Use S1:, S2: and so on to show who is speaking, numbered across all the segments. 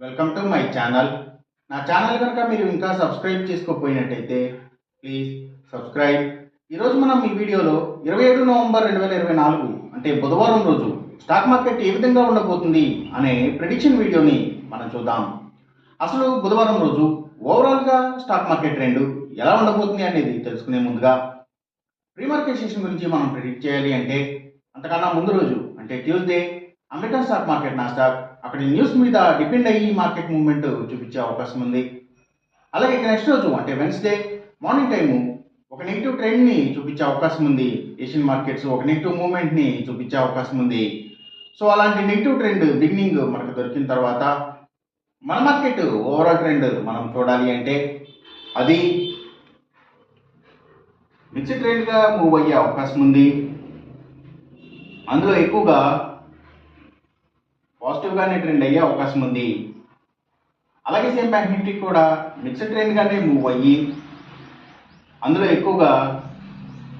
S1: Welcome to my channel. నా channel కనుక మీరు ఇంకా సబ్స్క్రైబ్ చేసుకోకపోయినట్టయితే ప్లీజ్ సబ్స్క్రైబ్. ఈరోజు మనం ఈ వీడియోలో 27 నవంబర్ 2024 అంటే బుధవారం రోజు స్టాక్ మార్కెట్ ఏ విధంగా ఉండబోతుంది అనే ప్రిడిక్షన్ వీడియోని మనం చూద్దాం. అసలు బుధవారం రోజు ఓవరాల్గా స్టాక్ మార్కెట్ ట్రెండ్ ఎలా ఉండబోతుంది అనేది తెలుసుకునే ముందుగా ప్రీ మార్కెట్ సెషన్ గురించి మనం ప్రిడిక్ట్ చేయాలి అంటే అంతకన్నా ముందు రోజు అంటే Tuesday American stock market Nasdaq అక్కడి న్యూస్ మీద డిపెండ్ అయ్యి మార్కెట్ మూవ్మెంట్ చూపించే అవకాశం ఉంది. అలాగే ఇక నెక్స్ట్ రోజు అంటే వెన్స్డే మార్నింగ్ టైము ఒక నెగిటివ్ ట్రెండ్ని చూపించే అవకాశం ఉంది. ఏషియన్ మార్కెట్స్ ఒక నెగిటివ్ మూవ్మెంట్ని చూపించే అవకాశం ఉంది. సో అలాంటి నెగిటివ్ ట్రెండ్ బిగినింగ్ మనకు దొరికిన తర్వాత మన మార్కెట్ ఓవరాల్ ట్రెండ్ మనం చూడాలి అంటే అది మిక్స్డ్ ట్రెండ్గా మూవ్ అయ్యే అవకాశం ఉంది. అందులో ఎక్కువగా పాజిటివ్గానే ట్రెండ్ అయ్యే అవకాశం ఉంది. అలాగే సేమ్ బ్యాంక్ నిఫ్టీ కూడా మిక్స్డ్ ట్రెండ్గానే మూవ్ అయ్యి అందులో ఎక్కువగా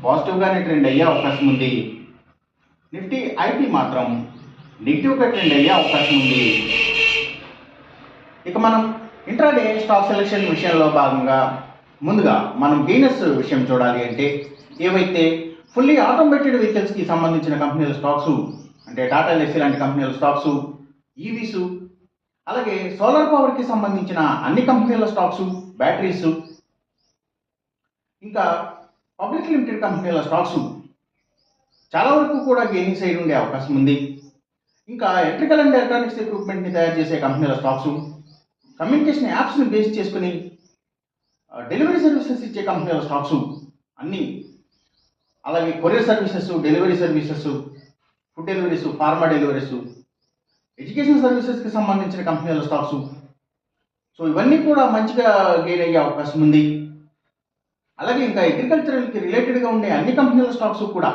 S1: పాజిటివ్గానే ట్రెండ్ అయ్యే అవకాశం ఉంది. నిఫ్టీ ఐటీ మాత్రం నెగిటివ్గా ట్రెండ్ అయ్యే అవకాశం ఉంది. ఇక మనం ఇంట్రాడే స్టాక్ సెలెక్షన్ విషయంలో భాగంగా ముందుగా మనం గెయినర్స్ విషయం చూడాలి అంటే ఏవైతే ఫుల్లీ ఆటోమేటెడ్ వెహికల్స్కి సంబంధించిన కంపెనీల స్టాక్స్ అంటే టాటా ఎల్ఎస్సీ లాంటి కంపెనీల స్టాక్స్, ఈవీస్, అలాగే సోలార్ పవర్కి సంబంధించిన అన్ని కంపెనీల స్టాక్స్, బ్యాటరీస్, ఇంకా పబ్లిక్ లిమిటెడ్ కంపెనీల స్టాక్స్ చాలా వరకు కూడా గెయినింగ్ సైడ్ ఉండే అవకాశం ఉంది. ఇంకా ఎలక్ట్రికల్ అండ్ ఎలక్ట్రానిక్స్ ఎక్విప్మెంట్ని తయారు చేసే కంపెనీల స్టాక్స్, కమ్యూనికేషన్ యాప్స్ని బేస్ చేసుకుని డెలివరీ సర్వీసెస్ ఇచ్చే కంపెనీల స్టాక్స్ అన్నీ, అలాగే courier services, delivery services, food deliveries, pharma deliveries, education సర్వీసెస్కి సంబంధించిన కంపెనీల స్టాక్స్, సో ఇవన్నీ కూడా మంచిగా గెయిన్ అయ్యే అవకాశం ఉంది. అలాగే ఇంకా అగ్రికల్చరల్కి రిలేటెడ్గా ఉండే అన్ని కంపెనీల స్టాక్స్ కూడా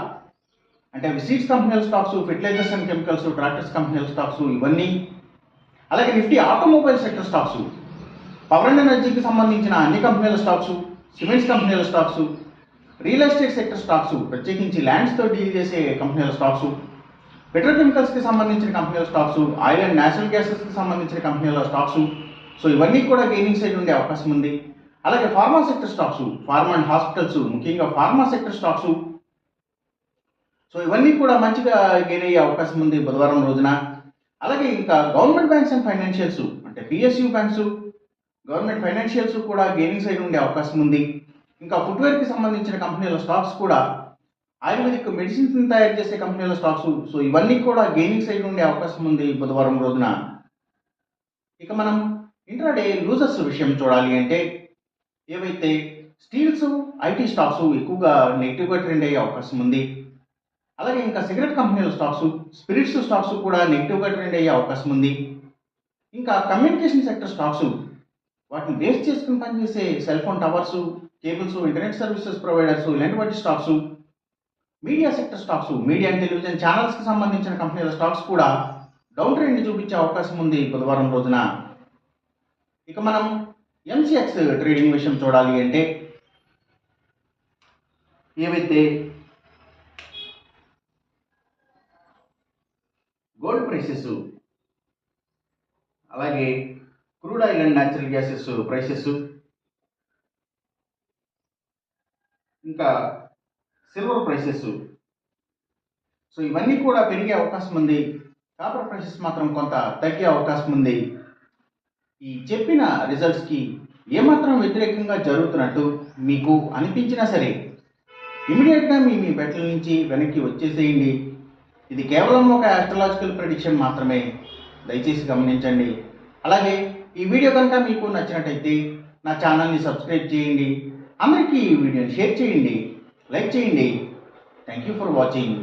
S1: అంటే సీడ్స్ కంపెనీల stocks, fertilisers and chemicals, tractors కంపెనీల స్టాక్స్ ఇవన్నీ, అలాగే Nifty automobile sector stocks, power and ఎనర్జీకి సంబంధించిన అన్ని కంపెనీల స్టాక్స్, సిమెంట్స్ కంపెనీల stocks, real estate sector stocks ప్రత్యేకించి ల్యాండ్స్తో డీల్ చేసే కంపెనీల స్టాక్స్, పెట్రోకెమికల్స్కి సంబంధించిన కంపెనీల స్టాక్స్, ఆయిల్ అండ్ నేచురల్ గ్యాసెస్కి సంబంధించిన కంపెనీల స్టాక్స్, సో ఇవన్నీ కూడా గెయినింగ్ సైడ్ ఉండే అవకాశం ఉంది. అలాగే pharma sector stocks, pharma and hospitals, ముఖ్యంగా ఫార్మా సెక్టర్ స్టాక్స్, సో ఇవన్నీ కూడా మంచిగా గెయిన్ అయ్యే అవకాశం ఉంది బుధవారం రోజున. అలాగే ఇంకా గవర్నమెంట్ బ్యాంక్స్ అండ్ ఫైనాన్షియల్స్ అంటే పిఎస్యూ బ్యాంక్స్, గవర్నమెంట్ ఫైనాన్షియల్స్ కూడా గెయినింగ్ సైడ్ ఉండే అవకాశం ఉంది. ఇంకా ఫుట్వేర్కి సంబంధించిన కంపెనీల స్టాక్స్ కూడా, ఆయుర్వేదిక్ మెడిసిన్స్ తయారు చేసే కంపెనీల స్టాక్స్, సో ఇవన్నీ కూడా గెయినింగ్ సైడ్ ఉండే అవకాశం ఉంది బుధవారం రోజున. ఇక మనం ఇంట్రాడే లూజర్స్ విషయం చూడాలి అంటే ఏవైతే స్టీల్స్, ఐటీ స్టాక్స్ ఎక్కువగా నెగిటివ్గా ట్రెండ్ అయ్యే అవకాశం ఉంది. అలాగే ఇంకా సిగరెట్ కంపెనీల స్టాక్స్, స్పిరిట్స్ స్టాక్స్ కూడా నెగిటివ్గా ట్రెండ్ అయ్యే అవకాశం ఉంది. ఇంకా కమ్యూనికేషన్ సెక్టర్ స్టాక్స్, వాటిని బేస్ చేసుకుని పనిచేసే cell phone towers, cables, internet services providers ఇలాంటి వాటి stocks, media sector stocks, media and television ఛానల్స్కి సంబంధించిన కంపెనీల స్టాక్స్ కూడా డౌన్ ట్రెండ్ చూపించే అవకాశం ఉంది బుధవారం రోజున. ఇక మనం ఎంసీఎక్స్ ట్రేడింగ్ విషయం చూడాలి అంటే ఏవైతే గోల్డ్ ప్రైసెస్, అలాగే crude oil and natural gases prices, ఇంకా సిల్వర్ ప్రైసెస్, సో ఇవన్నీ కూడా పెరిగే అవకాశం ఉంది. కాపర్ ప్రైసెస్ మాత్రం కొంత తగ్గే అవకాశం ఉంది. ఈ చెప్పిన రిజల్ట్స్కి ఏమాత్రం వ్యతిరేకంగా జరుగుతున్నట్టు మీకు అనిపించినా సరే ఇమీడియట్గా మీ బెట్ల నుంచి వెనక్కి వచ్చేసేయండి. ఇది కేవలం ఒక ఆస్ట్రాలజికల్ ప్రెడిక్షన్ మాత్రమే, దయచేసి గమనించండి. అలాగే ఈ వీడియో కనుక మీకు నచ్చినట్టయితే నా ఛానల్ని సబ్స్క్రైబ్ చేయండి, అందరికీ ఈ వీడియోని షేర్ చేయండి, లైక్ చేయండి. Thank you for watching.